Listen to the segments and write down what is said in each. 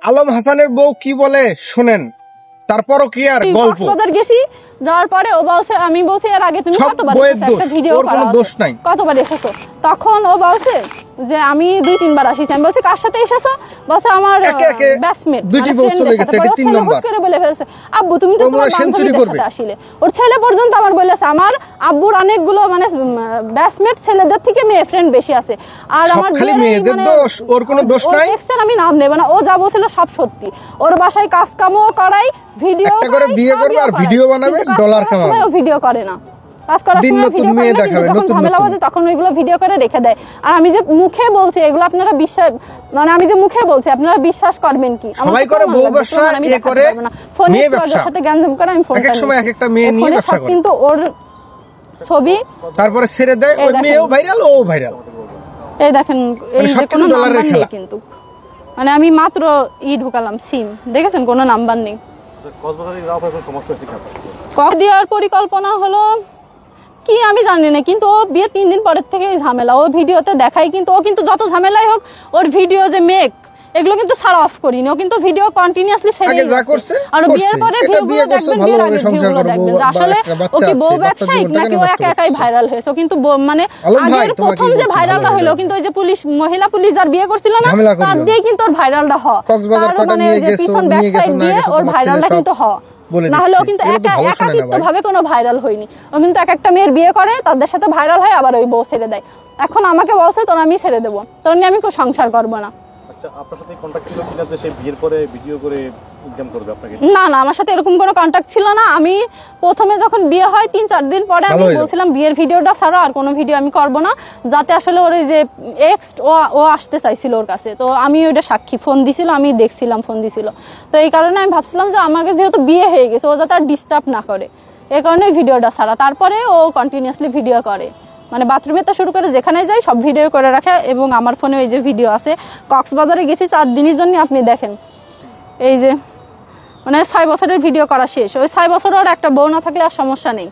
আলম হাসানের বউ কি বলে শুনেন, তারপরও কি আর গল্প। গেছি, যাওয়ার পরে ও বলছে, আমি বলছি এর আগে তুমি কতবার একটা ভিডিও করা দোষ নাই, কতবার এসেছো? তখন ও বলছে যে আমি 2-3 বার আসিছি। আমি বলছি কার সাথে এসেছো? বলছে আমার ব্যাচমেট। দুইটি বউ চলে গেছে, এটা 3 নাম্বার করে বলে ফেলছে আব্বু তুমি তো তোমার বান্ধবীদের সাথে আসিলে। ওর ছেলে পর্যন্ত আমার বলেছে আমার আব্বুর অনেকগুলো মানে ব্যাচমেট ছেলেদের থেকে মেয়ে ফ্রেন্ড বেশি আছে, আর আমার খালি মেয়েদের দোষ, ওর কোনো দোষ নাই। আমি নাম নেব না, ও যা বলছিল সব সত্যি। ওর বাসায় কাজ কামও করাই, ভিডিও একটা করে বিয়ে করবে আর ভিডিও বানাবে, ডলার কামাবে। ও ভিডিও করে না, কাজ করার সময় ভিডিও করে না, কিন্তু যখন ঝামেলা বাজে তখন ওইগুলো ভিডিও করে রেখে দেয়। আর আমি যে মুখে বলছি এগুলো আপনারা বিশ্বাস, মানে আমি যে মুখে বলছি আপনারা বিশ্বাস করবেন কি? সবাই করে বউ ব্যবসা, এ করে মেয়ে ব্যবসা, সাথে গ্যাঞ্জাম করে আমি ফোন এক এক সময় এক একটা মেয়ে নিয়ে ব্যবসা করে, কিন্তু ওর ছবি তারপরে ছেড়ে দেয়, ওই মেয়েও ভাইরাল ও ভাইরাল। এই দেখেন এই যে কোনো নাম্বার নেই, কিন্তু মানে আমি মাত্র ঢুকালাম সিম, দেখেছেন কোনো নাম্বার নেই। দেওয়ার পরিকল্পনা হলো কি আমি জানি না, কিন্তু ও বিয়ে 3 দিন পরের থেকে ঝামেলা ও ভিডিওতে দেখাই, কিন্তু ও কিন্তু যত ঝামেলাই হোক ওর ভিডিও যে মেক এগুলো কিন্তু ছাড়া অফ করিনি, ও কিন্তু ভিডিও কন্টিনিউয়াসলি ছেড়ে দিয়েছে। আর বিয়ের পরে ভিউগুলো দেখবেন, বিয়ের আগে ভিউগুলো দেখবেন যে আসলে ও কি বউ ব্যবসায়িক নাকি ও একা একাই ভাইরাল হয়েছে। কিন্তু মানে আগের প্রথম যে ভাইরালটা হলো, কিন্তু ওই যে পুলিশ মহিলা পুলিশ যার বিয়ে করছিল না তার দিয়ে কিন্তু ওর ভাইরালটা হয়, তার মানে যে পিছন ব্যাক সাইড দিয়ে ওর ভাইরালটা কিন্তু হয়, না হলে ও কিন্তু একাকিত্বভাবে কোনো ভাইরাল হয়নি। ও কিন্তু এক একটা মেয়ের বিয়ে করে, তাদের সাথে ভাইরাল হয়, আবার ওই বউ ছেড়ে দেয়। এখন আমাকে বলছে তোর আমি ছেড়ে দেবো, তোর নিয়ে আমি কোনো সংসার করবো না। আপনার সাথে কন্টাক্ট ছিল কিনা যে সে বিয়ের পরে ভিডিও করে ইনকাম করবে আপনাকে? না না, আমার সাথে এরকম কোনো কন্টাক্ট ছিল না। আমি প্রথমে যখন বিয়ে হয় 3-4 দিন পরে আমি বলছিলাম বিয়ের ভিডিওটা ছাড়া আর কোনো ভিডিও আমি করব না, যাতে আসলে ওর যে এক্স ও আসতে চাইছিল ওর কাছে, তো আমি ওইটা সাক্ষী, ফোন দিছিল, আমি দেখছিলাম ফোন দিছিল, তো এই কারণে আমি ভাবছিলাম যে আমাকে যেহেতু বিয়ে হয়ে গেছে ও যাতে আর ডিস্টার্ব না করে, এই কারণে ভিডিওটা ছাড়া। তারপরে ও কন্টিনিউয়াসলি ভিডিও করে, মানে বাথরুমে তো শুরু করে যেখানে যাই সব ভিডিও করে রাখে। এবং আমার ফোনে ওই যে ভিডিও আছে, কক্সবাজারে গেছি 4 দিনের জন্য, আপনি দেখেন এই যে মানে 6 বছরের ভিডিও করা শেষ। ওই 6 বছর আর একটা বউ না থাকলে আর সমস্যা নেই।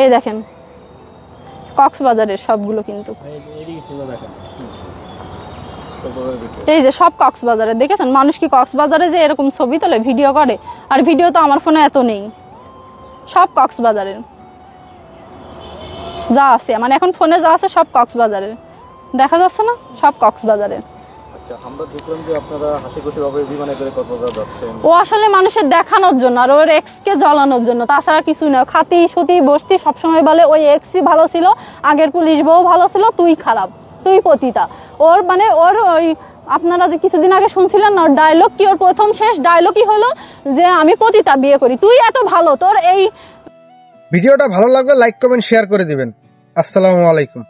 এই দেখেন কক্সবাজারের সবগুলো, কিন্তু এই যে সব কক্সবাজারে দেখেছেন। মানুষ কি কক্সবাজারে যে এরকম ছবি তোলে ভিডিও করে? আর ভিডিও তো আমার ফোনে এত নেই, সব কক্সবাজারের যা আছে, মানে এখন ফোনে যা আছে সব কক্সবাজারের, দেখা যাচ্ছে না, সব কক্সবাজারের। আচ্ছা, আমরা দেখলাম যে আপনারা হাসিখুশি ভাবে বিমানে করে কক্সবাজার যাচ্ছেন। ও আসলে মানুষের দেখানোর জন্য আর ওর এক্স কে জ্বালানোর জন্য, তাছাড়া কিছু না। খাতি সুতি বস্তি সবসময় বলে ওই এক্সই ভালো ছিল, আগের পুলিশ বউ ভালো ছিল, তুই খারাপ, তুই পতিতা। ওর মানে ওর ওই আপনারা যে কিছুদিন আগে শুনছিলেন না, ডায়লগ কি, ওর প্রথম শেষ ডায়লগই হলো যে আমি পতিতা বিয়ে করি, তুই এত ভালো। তোর এই ভিডিওটা ভালো লাগলে লাইক কমেন্ট শেয়ার করে দিবেন। আসসালামু আলাইকুম।